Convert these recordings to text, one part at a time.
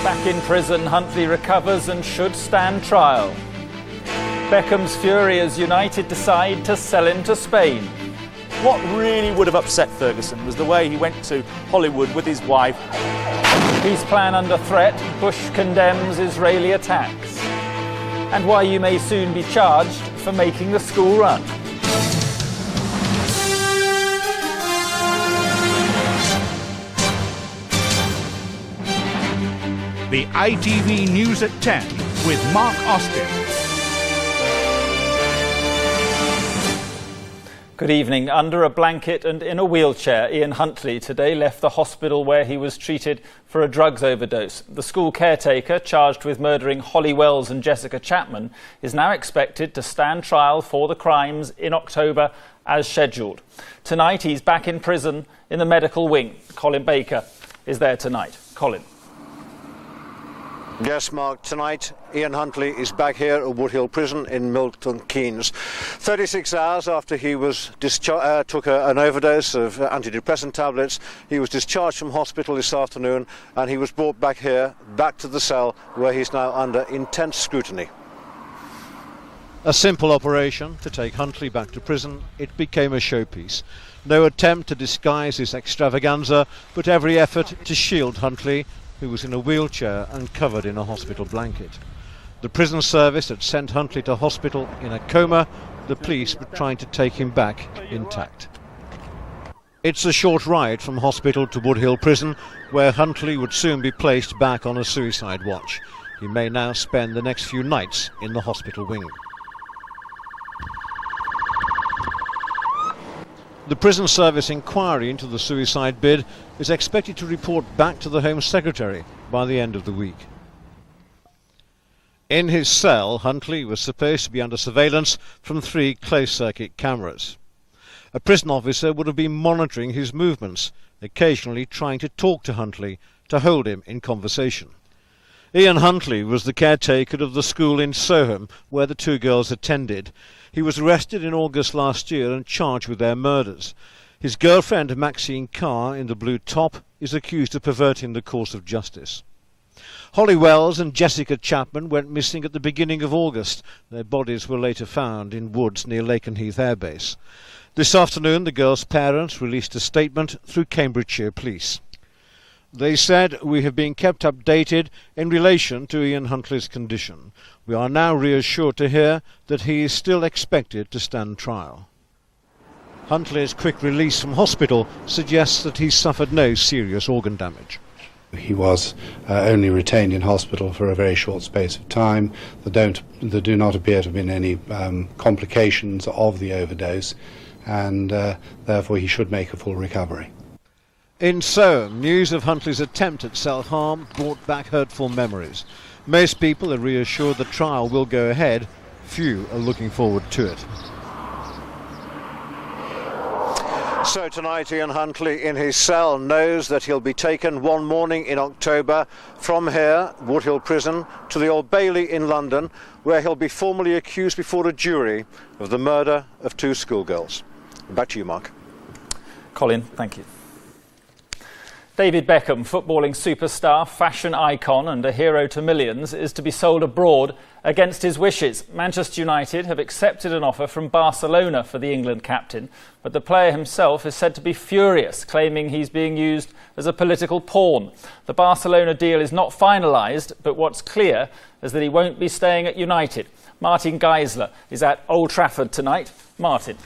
Back in prison, Huntley recovers and should stand trial. Beckham's fury as United decide to sell him to Spain. What really would have upset Ferguson was the way he went to Hollywood with his wife. Peace plan under threat, Bush condemns Israeli attacks. And why you may soon be charged for making the school run. The ITV News at 10 with Mark Austin. Good evening. Under a blanket and in a wheelchair, Ian Huntley today left the hospital where he was treated for a drugs overdose. The school caretaker, charged with murdering Holly Wells and Jessica Chapman, is now expected to stand trial for the crimes in October as scheduled. Tonight he's back in prison in the medical wing. Colin Baker is there tonight. Colin. Yes, Mark, tonight Ian Huntley is back here at Woodhill Prison in Milton Keynes. 36 hours after he was took an overdose of antidepressant tablets, he was discharged from hospital this afternoon and he was brought back here, back to the cell where he's now under intense scrutiny. A simple operation to take Huntley back to prison. It became a showpiece. No attempt to disguise his extravaganza, but every effort to shield Huntley, who was in a wheelchair and covered in a hospital blanket. The prison service had sent Huntley to hospital in a coma. The police were trying to take him back intact. It's a short ride from hospital to Woodhill Prison, where Huntley would soon be placed back on a suicide watch. He may now spend the next few nights in the hospital wing. The prison service inquiry into the suicide bid is expected to report back to the Home Secretary by the end of the week. In his cell, Huntley was supposed to be under surveillance from 3 closed-circuit cameras. A prison officer would have been monitoring his movements, occasionally trying to talk to Huntley, to hold him in conversation. Ian Huntley was the caretaker of the school in Soham, where the 2 girls attended. He was arrested in August last year and charged with their murders. His girlfriend, Maxine Carr, in the blue top, is accused of perverting the course of justice. Holly Wells and Jessica Chapman went missing at the beginning of August. Their bodies were later found in woods near Lakenheath Air Base. This afternoon, the girls' parents released a statement through Cambridgeshire Police. They said, "We have been kept updated in relation to Ian Huntley's condition. We are now reassured to hear that he is still expected to stand trial." Huntley's quick release from hospital suggests that he suffered no serious organ damage. He was only retained in hospital for a very short space of time. There do not appear to have been any complications of the overdose, and therefore he should make a full recovery. In Soham, news of Huntley's attempt at self-harm brought back hurtful memories. Most people are reassured the trial will go ahead. Few are looking forward to it. So tonight Ian Huntley in his cell knows that he'll be taken one morning in October from here, Woodhill Prison, to the Old Bailey in London, where he'll be formally accused before a jury of the murder of 2 schoolgirls. Back to you, Mark. Colin, thank you. David Beckham, footballing superstar, fashion icon and a hero to millions, is to be sold abroad against his wishes. Manchester United have accepted an offer from Barcelona for the England captain, but the player himself is said to be furious, claiming he's being used as a political pawn. The Barcelona deal is not finalised, but what's clear is that he won't be staying at United. Martin Geisler is at Old Trafford tonight. Martin.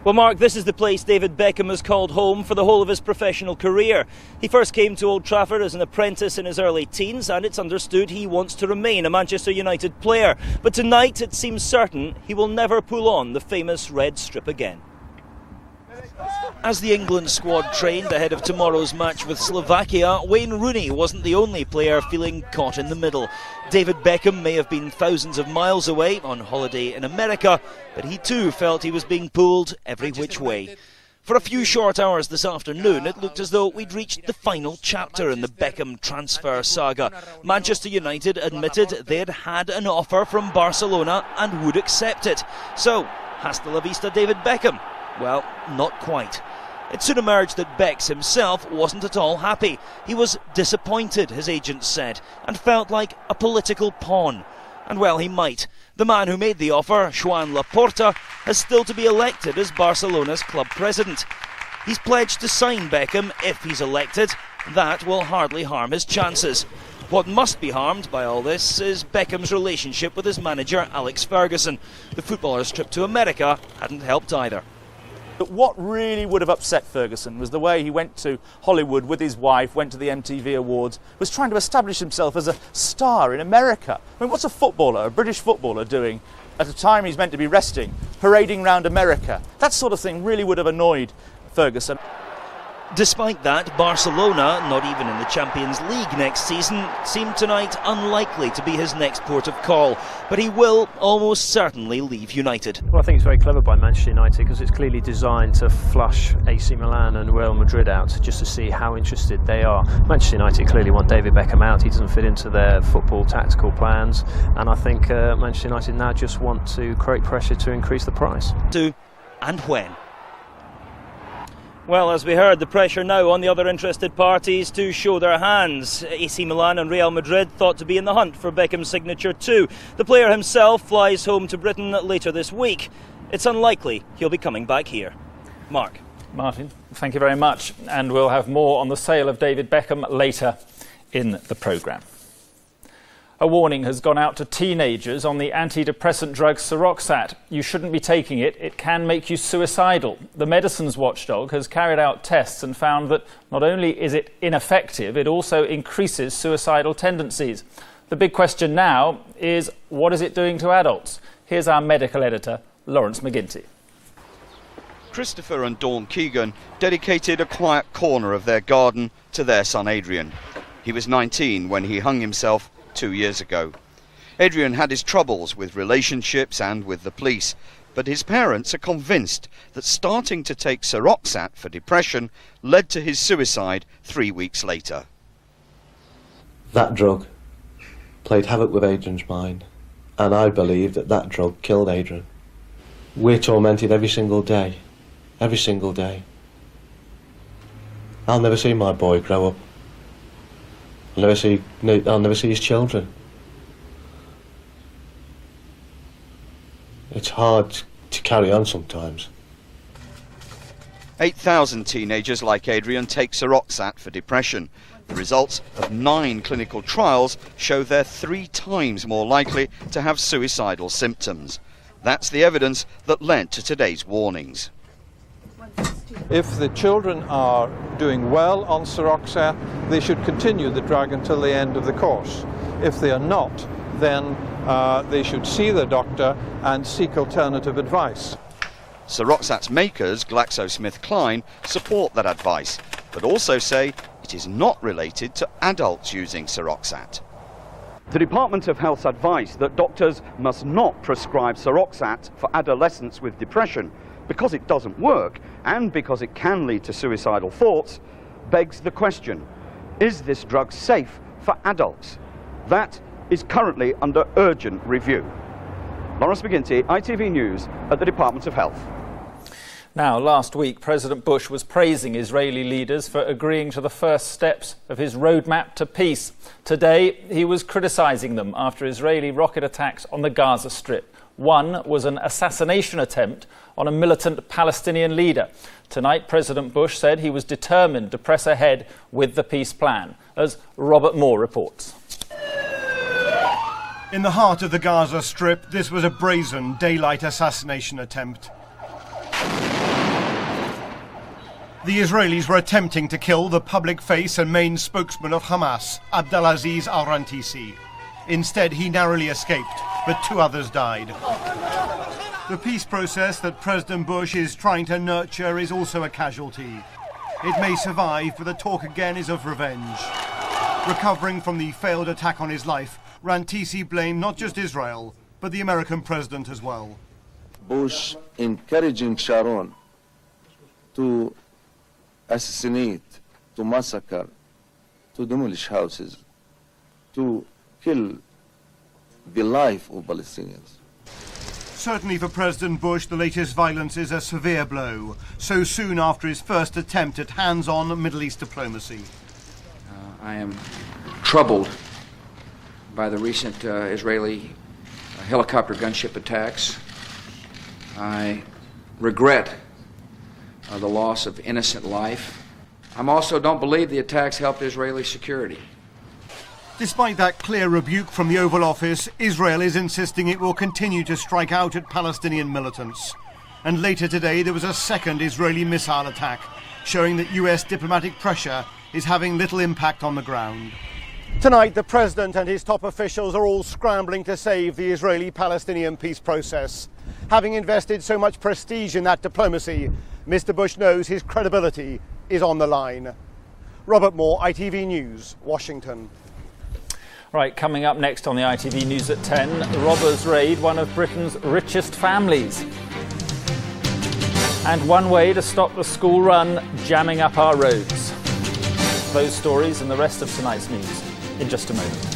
Well, Mark, this is the place David Beckham has called home for the whole of his professional career. He first came to Old Trafford as an apprentice in his early teens, and it's understood he wants to remain a Manchester United player. But tonight it seems certain he will never pull on the famous red strip again. As the England squad trained ahead of tomorrow's match with Slovakia, Wayne Rooney wasn't the only player feeling caught in the middle. David Beckham may have been thousands of miles away on holiday in America, but he too felt he was being pulled every which way. For a few short hours this afternoon, it looked as though we'd reached the final chapter in the Beckham transfer saga. Manchester United admitted they'd had an offer from Barcelona and would accept it. So, hasta la vista David Beckham? Well, not quite. It soon emerged that Becks himself wasn't at all happy. He was disappointed, his agents said, and felt like a political pawn. And well, he might. The man who made the offer, Joan Laporta, has still to be elected as Barcelona's club president. He's pledged to sign Beckham if he's elected. That will hardly harm his chances. What must be harmed by all this is Beckham's relationship with his manager, Alex Ferguson. The footballer's trip to America hadn't helped either. But what really would have upset Ferguson was the way he went to Hollywood with his wife, went to the MTV Awards, was trying to establish himself as a star in America. I mean, what's a footballer, a British footballer, doing at a time he's meant to be resting, parading around America? That sort of thing really would have annoyed Ferguson. Despite that, Barcelona, not even in the Champions League next season, seem tonight unlikely to be his next port of call. But he will almost certainly leave United. Well, I think it's very clever by Manchester United because it's clearly designed to flush AC Milan and Real Madrid out just to see how interested they are. Manchester United clearly want David Beckham out. He doesn't fit into their football tactical plans. And I think Manchester United now just want to create pressure to increase the price. And when? Well, as we heard, the pressure now on the other interested parties to show their hands. AC Milan and Real Madrid thought to be in the hunt for Beckham's signature too. The player himself flies home to Britain later this week. It's unlikely he'll be coming back here. Mark. Martin, thank you very much. And we'll have more on the sale of David Beckham later in the programme. A warning has gone out to teenagers on the antidepressant drug Seroxat. You shouldn't be taking it. It can make you suicidal. The medicines watchdog has carried out tests and found that not only is it ineffective, it also increases suicidal tendencies. The big question now is, what is it doing to adults? Here's our medical editor, Lawrence McGinty. Christopher and Dawn Keegan dedicated a quiet corner of their garden to their son Adrian. He was 19 when he hung himself 2 years ago. Adrian had his troubles with relationships and with the police, but his parents are convinced that starting to take Seroxat for depression led to his suicide 3 weeks later. That drug played havoc with Adrian's mind, and I believe that that drug killed Adrian. We're tormented every single day. Every single day. I'll never see my boy grow up. I'll never see his children. It's hard to carry on sometimes. 8,000 teenagers like Adrian take Seroxat for depression. The results of 9 clinical trials show they're 3 times more likely to have suicidal symptoms. That's the evidence that led to today's warnings. If the children are doing well on Seroxat, they should continue the drug until the end of the course. If they are not, then they should see the doctor and seek alternative advice. Seroxat's makers, GlaxoSmithKline, support that advice, but also say it is not related to adults using Seroxat. The Department of Health's advice that doctors must not prescribe Seroxat for adolescents with depression because it doesn't work and because it can lead to suicidal thoughts begs the question, is this drug safe for adults? That is currently under urgent review. Lawrence McGinty, ITV News at the Department of Health. Now, last week, President Bush was praising Israeli leaders for agreeing to the first steps of his roadmap to peace. Today, he was criticising them after Israeli rocket attacks on the Gaza Strip. One was an assassination attempt on a militant Palestinian leader. Tonight, President Bush said he was determined to press ahead with the peace plan, as Robert Moore reports. In the heart of the Gaza Strip, this was a brazen daylight assassination attempt. The Israelis were attempting to kill the public face and main spokesman of Hamas, Abdelaziz al-Rantisi. Instead, he narrowly escaped, but 2 others died. The peace process that President Bush is trying to nurture is also a casualty. It may survive, but the talk again is of revenge. Recovering from the failed attack on his life, Rantisi blamed not just Israel, but the American president as well. Bush encouraging Sharon to assassinate, to massacre, to demolish houses, to kill the life of Palestinians. Certainly for President Bush, the latest violence is a severe blow, so soon after his first attempt at hands-on Middle East diplomacy. I am troubled by the recent Israeli helicopter gunship attacks. I regret the loss of innocent life. I also don't believe the attacks helped Israeli security. Despite that clear rebuke from the Oval Office, Israel is insisting it will continue to strike out at Palestinian militants. And later today there was a second Israeli missile attack, showing that US diplomatic pressure is having little impact on the ground. Tonight the President and his top officials are all scrambling to save the Israeli-Palestinian peace process. Having invested so much prestige in that diplomacy, Mr. Bush knows his credibility is on the line. Robert Moore, ITV News, Washington. Right, coming up next on the ITV News at 10, robbers raid one of Britain's richest families. And one way to stop the school run jamming up our roads. Those stories and the rest of tonight's news in just a moment.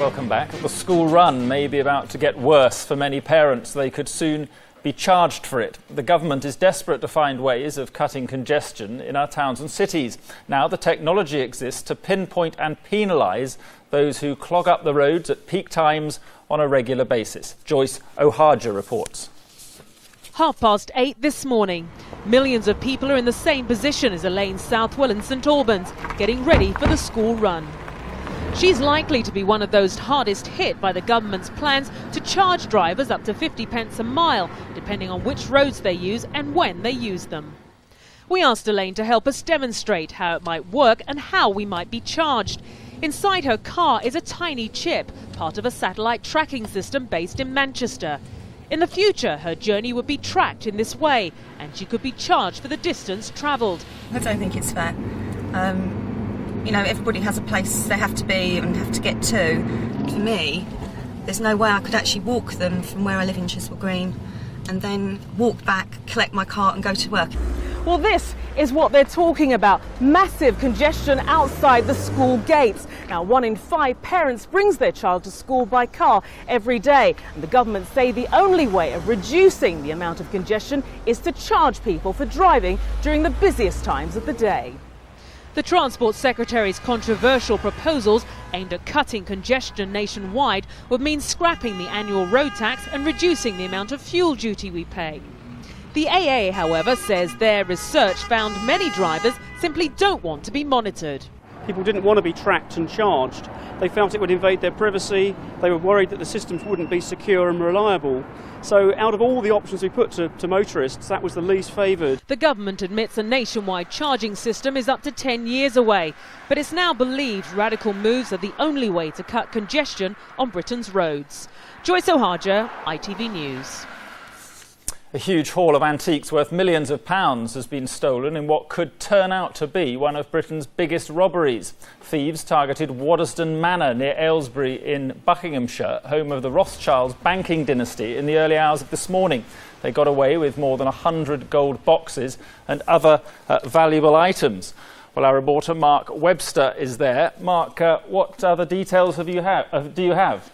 Welcome back. The school run may be about to get worse for many parents. They could soon be charged for it. The government is desperate to find ways of cutting congestion in our towns and cities. Now the technology exists to pinpoint and penalise those who clog up the roads at peak times on a regular basis. Joyce Ohaja reports. 8:30 this morning. Millions of people are in the same position as Elaine Southwell in St Albans, getting ready for the school run. She's likely to be one of those hardest hit by the government's plans to charge drivers up to 50 pence a mile, depending on which roads they use and when they use them. We asked Elaine to help us demonstrate how it might work and how we might be charged. Inside her car is a tiny chip, part of a satellite tracking system based in Manchester. In the future, her journey would be tracked in this way, and she could be charged for the distance travelled. I don't think it's fair. You know, everybody has a place they have to be and have to get to. For me, there's no way I could actually walk them from where I live in Chiswell Green and then walk back, collect my car and go to work. Well, this is what they're talking about. Massive congestion outside the school gates. Now, 1 in 5 parents brings their child to school by car every day. And the government say the only way of reducing the amount of congestion is to charge people for driving during the busiest times of the day. The Transport Secretary's controversial proposals aimed at cutting congestion nationwide would mean scrapping the annual road tax and reducing the amount of fuel duty we pay. The AA, however, says their research found many drivers simply don't want to be monitored. People didn't want to be tracked and charged. They felt it would invade their privacy. They were worried that the systems wouldn't be secure and reliable. So out of all the options we put to motorists, that was the least favoured. The government admits a nationwide charging system is up to 10 years away, but it's now believed radical moves are the only way to cut congestion on Britain's roads. Joyce Ohaja, ITV News. A huge haul of antiques worth millions of pounds has been stolen in what could turn out to be one of Britain's biggest robberies. Thieves targeted Waddesdon Manor near Aylesbury in Buckinghamshire, home of the Rothschilds banking dynasty, in the early hours of this morning. They got away with more than 100 gold boxes and other valuable items. Well, our reporter Mark Webster is there. Mark, what other details do you have?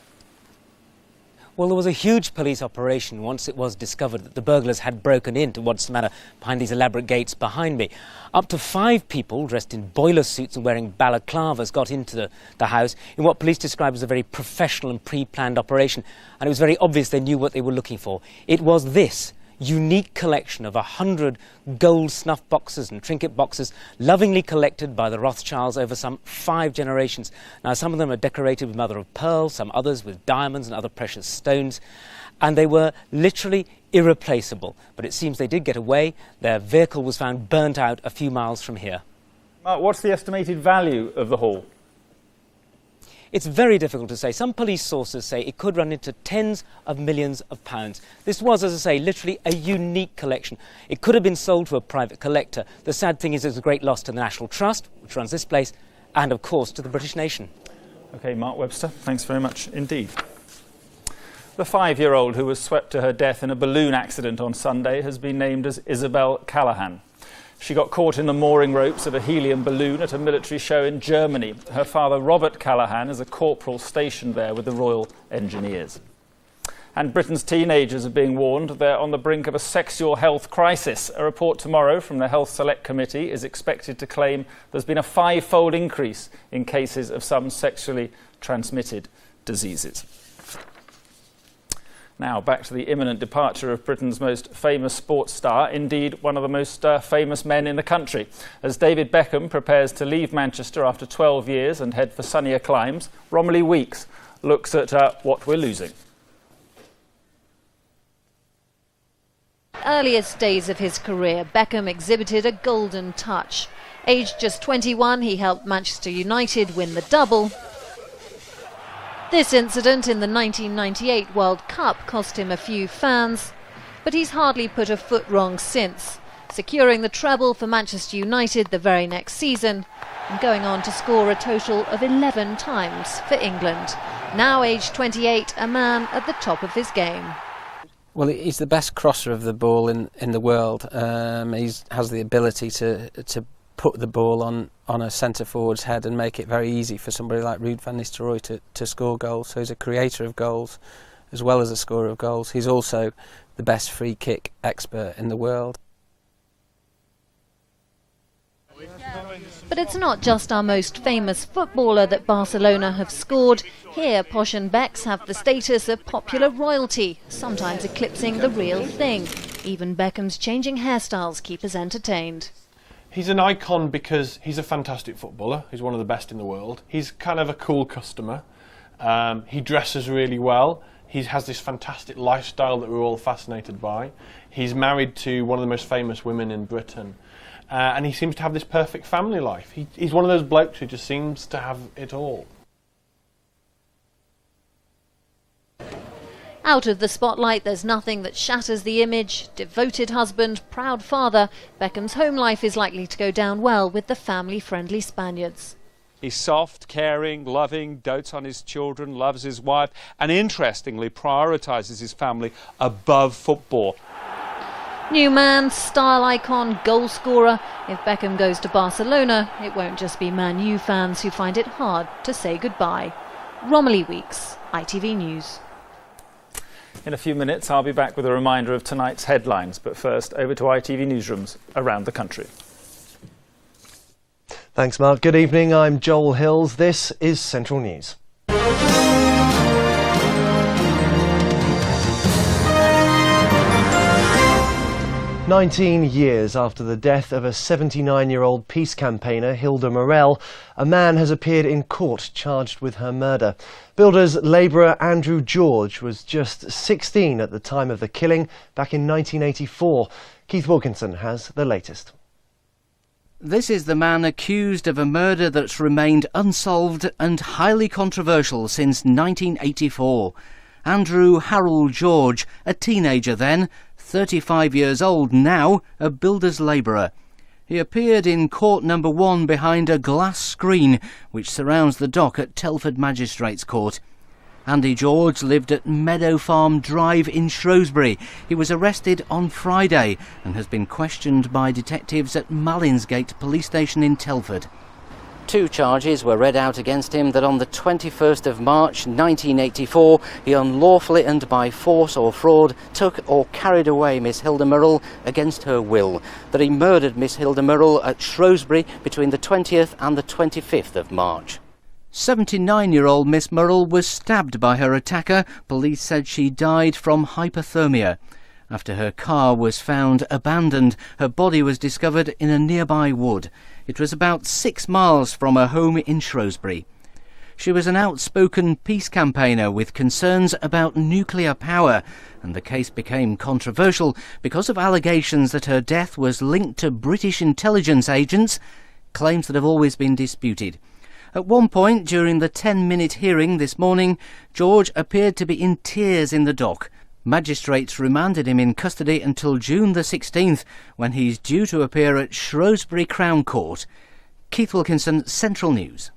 Well, there was a huge police operation once it was discovered that the burglars had broken into Waddesdon Manor behind these elaborate gates behind me. Up to 5 people dressed in boiler suits and wearing balaclavas got into the house in what police described as a very professional and pre-planned operation. And it was very obvious they knew what they were looking for. It was this unique collection of 100 gold snuff boxes and trinket boxes lovingly collected by the Rothschilds over some 5 generations. Now, some of them are decorated with mother of pearl, some others with diamonds and other precious stones, and they were literally irreplaceable. But it seems they did get away. Their vehicle was found burnt out a few miles from here. Mark, what's the estimated value of the haul? It's very difficult to say. Some police sources say it could run into tens of millions of pounds. This was, as I say, literally a unique collection. It could have been sold to a private collector. The sad thing is it's a great loss to the National Trust, which runs this place, and, of course, to the British nation. OK, Mark Webster, thanks very much indeed. The 5-year-old who was swept to her death in a balloon accident on Sunday has been named as Isabel Callahan. She got caught in the mooring ropes of a helium balloon at a military show in Germany. Her father, Robert Callahan, is a corporal stationed there with the Royal Engineers. And Britain's teenagers are being warned they're on the brink of a sexual health crisis. A report tomorrow from the Health Select Committee is expected to claim there's been a 5-fold increase in cases of some sexually transmitted diseases. Now, back to the imminent departure of Britain's most famous sports star, indeed one of the most famous men in the country. As David Beckham prepares to leave Manchester after 12 years and head for sunnier climes, Romilly Weeks looks at what we're losing. Earliest days of his career, Beckham exhibited a golden touch. Aged just 21, he helped Manchester United win the double. This incident in the 1998 World Cup cost him a few fans, but he's hardly put a foot wrong since, securing the treble for Manchester United the very next season and going on to score a total of 11 times for England. Now aged 28, a man at the top of his game. Well, he's the best crosser of the ball in the world. He has the ability to put the ball on a centre-forward's head and make it very easy for somebody like Ruud van Nistelrooy to score goals. So he's a creator of goals as well as a scorer of goals. He's also the best free kick expert in the world. But it's not just our most famous footballer that Barcelona have scored. Here, Posh and Becks have the status of popular royalty, sometimes eclipsing the real thing. Even Beckham's changing hairstyles keep us entertained. He's an icon because he's a fantastic footballer. He's one of the best in the world. He's kind of a cool customer. He dresses really well. He has this fantastic lifestyle that we're all fascinated by. He's married to one of the most famous women in Britain. And he seems to have this perfect family life. He's one of those blokes who just seems to have it all. Out of the spotlight, there's nothing that shatters the image. Devoted husband, proud father, Beckham's home life is likely to go down well with the family-friendly Spaniards. He's soft, caring, loving, dotes on his children, loves his wife, and interestingly prioritises his family above football. New man, style icon, goal scorer. If Beckham goes to Barcelona, it won't just be Man U fans who find it hard to say goodbye. Romilly Weeks, ITV News. In a few minutes, I'll be back with a reminder of tonight's headlines. But first, over to ITV newsrooms around the country. Thanks, Mark. Good evening. I'm Joel Hills. This is Central News. 19 years after the death of a 79-year-old peace campaigner, Hilda Morell, a man has appeared in court charged with her murder. Builders labourer Andrew George was just 16 at the time of the killing back in 1984. Keith Wilkinson has the latest. This is the man accused of a murder that's remained unsolved and highly controversial since 1984. Andrew Harold George, a teenager then, 35 years old now, a builder's labourer. He appeared in court number 1 behind a glass screen which surrounds the dock at Telford Magistrates Court. Andy George lived at Meadow Farm Drive in Shrewsbury. He was arrested on Friday and has been questioned by detectives at Mallinsgate Police Station in Telford. 2 charges were read out against him: that on the 21st of March 1984 he unlawfully and by force or fraud took or carried away Miss Hilda Morell against her will, that he murdered Miss Hilda Morell at Shrewsbury between the 20th and the 25th of March. 79-year-old Miss Morell was stabbed by her attacker. Police said she died from hypothermia. After her car was found abandoned, her body was discovered in a nearby wood. It was about 6 miles from her home in Shrewsbury. She was an outspoken peace campaigner with concerns about nuclear power, and the case became controversial because of allegations that her death was linked to British intelligence agents, claims that have always been disputed. At one point during the 10-minute hearing this morning, George appeared to be in tears in the dock. Magistrates remanded him in custody until June the 16th, when he's due to appear at Shrewsbury Crown Court. Keith Wilkinson, Central News.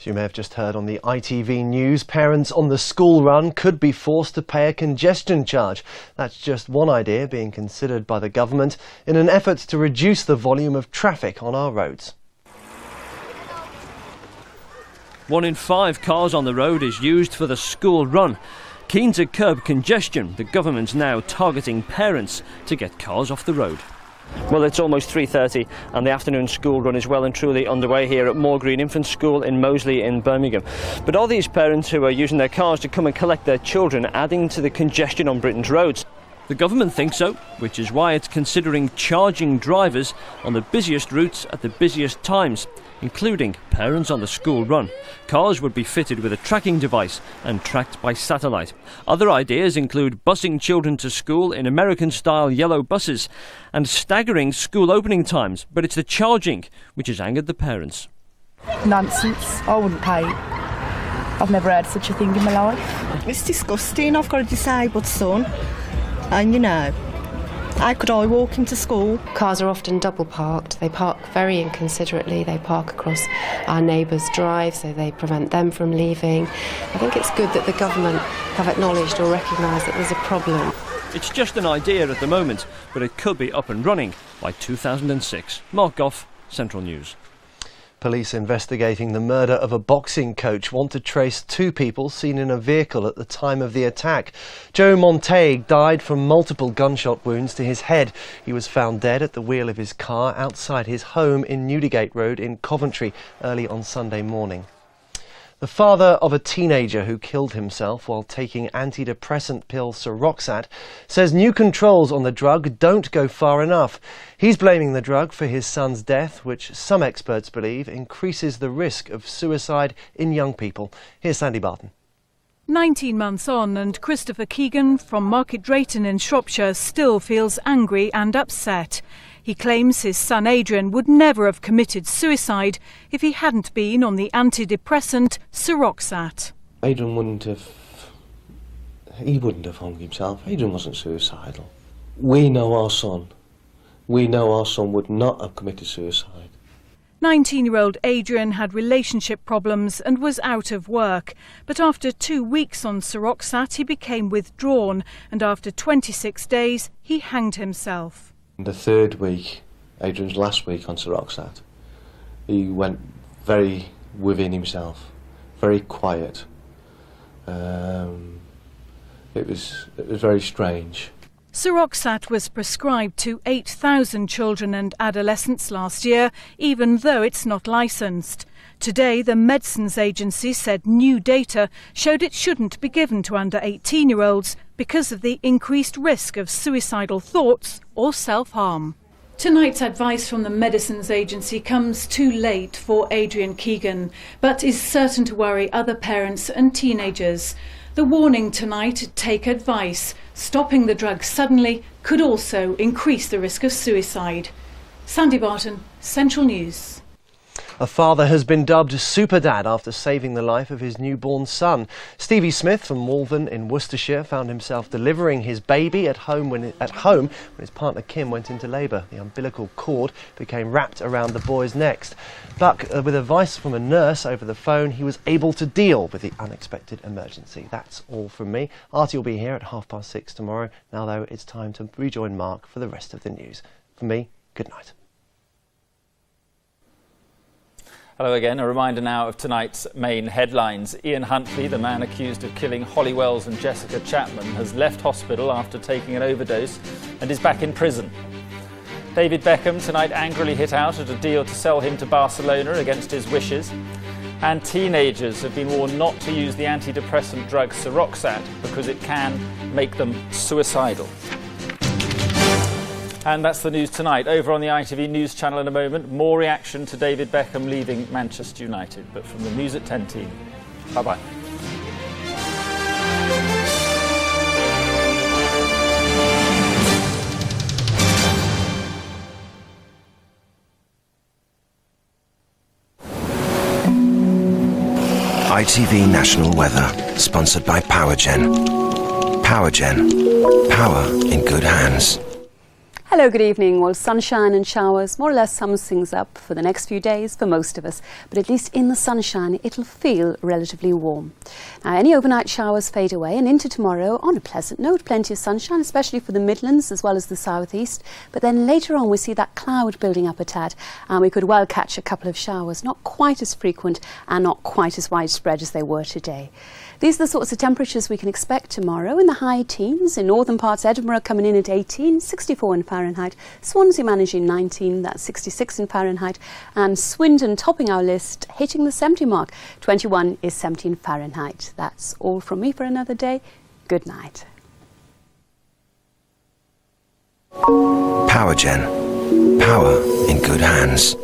As you may have just heard on the ITV News, parents on the school run could be forced to pay a congestion charge. That's just one idea being considered by the government in an effort to reduce the volume of traffic on our roads. 1 in 5 cars on the road is used for the school run. Keen to curb congestion, the government's now targeting parents to get cars off the road. Well, it's almost 3:30 and the afternoon school run is well and truly underway here at Moor Green Infant School in Moseley in Birmingham. But are these parents who are using their cars to come and collect their children adding to the congestion on Britain's roads? The government thinks so, which is why it's considering charging drivers on the busiest routes at the busiest times, including parents on the school run. Cars would be fitted with a tracking device and tracked by satellite. Other ideas include busing children to school in American-style yellow buses and staggering school opening times, but it's the charging which has angered the parents. Nonsense. I wouldn't pay. I've never heard such a thing in my life. It's disgusting. I've got a disabled son, and you know, how could I walk into school? Cars are often double parked. They park very inconsiderately. They park across our neighbours' drive, so they prevent them from leaving. I think it's good that the government have acknowledged or recognised that there's a problem. It's just an idea at the moment, but it could be up and running by 2006. Mark Goff, Central News. Police investigating the murder of a boxing coach want to trace 2 people seen in a vehicle at the time of the attack. Joe Montague died from multiple gunshot wounds to his head. He was found dead at the wheel of his car outside his home in Newdigate Road in Coventry early on Sunday morning. The father of a teenager who killed himself while taking antidepressant pill Seroxat says new controls on the drug don't go far enough. He's blaming the drug for his son's death, which some experts believe increases the risk of suicide in young people. Here's Sandy Barton. 19 months on, and Christopher Keegan from Market Drayton in Shropshire still feels angry and upset. He claims his son Adrian would never have committed suicide if he hadn't been on the antidepressant Seroxat. Adrian wouldn't have hung himself. Adrian wasn't suicidal. We know our son. We know our son would not have committed suicide. 19-year-old Adrian had relationship problems and was out of work. But after 2 weeks on Seroxat, he became withdrawn, and after 26 days, he hanged himself. In the 3rd week, Adrian's last week on Seroxat, he went very within himself, very quiet. It was very strange. Seroxat was prescribed to 8,000 children and adolescents last year, even though it's not licensed. Today, the Medicines Agency said new data showed it shouldn't be given to under 18-year-olds because of the increased risk of suicidal thoughts or self-harm. Tonight's advice from the Medicines Agency comes too late for Adrian Keegan, but is certain to worry other parents and teenagers. The warning tonight, take advice. Stopping the drug suddenly could also increase the risk of suicide. Sandy Barton, Central News. A father has been dubbed Super Dad after saving the life of his newborn son. Stevie Smith from Malvern in Worcestershire found himself delivering his baby at home when his partner Kim went into labour. The umbilical cord became wrapped around the boy's neck. But with advice from a nurse over the phone, he was able to deal with the unexpected emergency. That's all from me. Artie will be here at 6:30 tomorrow. Now, though, it's time to rejoin Mark for the rest of the news. From me, good night. Hello again. A reminder now of tonight's main headlines. Ian Huntley, the man accused of killing Holly Wells and Jessica Chapman, has left hospital after taking an overdose and is back in prison. David Beckham tonight angrily hit out at a deal to sell him to Barcelona against his wishes. And teenagers have been warned not to use the antidepressant drug Seroxat because it can make them suicidal. And that's the news tonight. Over on the ITV News channel in a moment, more reaction to David Beckham leaving Manchester United. But from the News at 10 team, bye-bye. ITV National Weather, sponsored by PowerGen. PowerGen. Power in good hands. Hello, good evening. Well, sunshine and showers more or less sums things up for the next few days for most of us. But at least in the sunshine, it'll feel relatively warm. Now, any overnight showers fade away and into tomorrow on a pleasant note. Plenty of sunshine, especially for the Midlands as well as the southeast. But then later on, we see that cloud building up a tad, and we could well catch a couple of showers, not quite as frequent and not quite as widespread as they were today. These are the sorts of temperatures we can expect tomorrow in the high teens. In northern parts, Edinburgh coming in at 18, 64 in Fahrenheit. Swansea managing 19, that's 66 in Fahrenheit. And Swindon topping our list, hitting the 70 mark. 21 is 17 Fahrenheit. That's all from me for another day. Good night. Powergen. Power in good hands.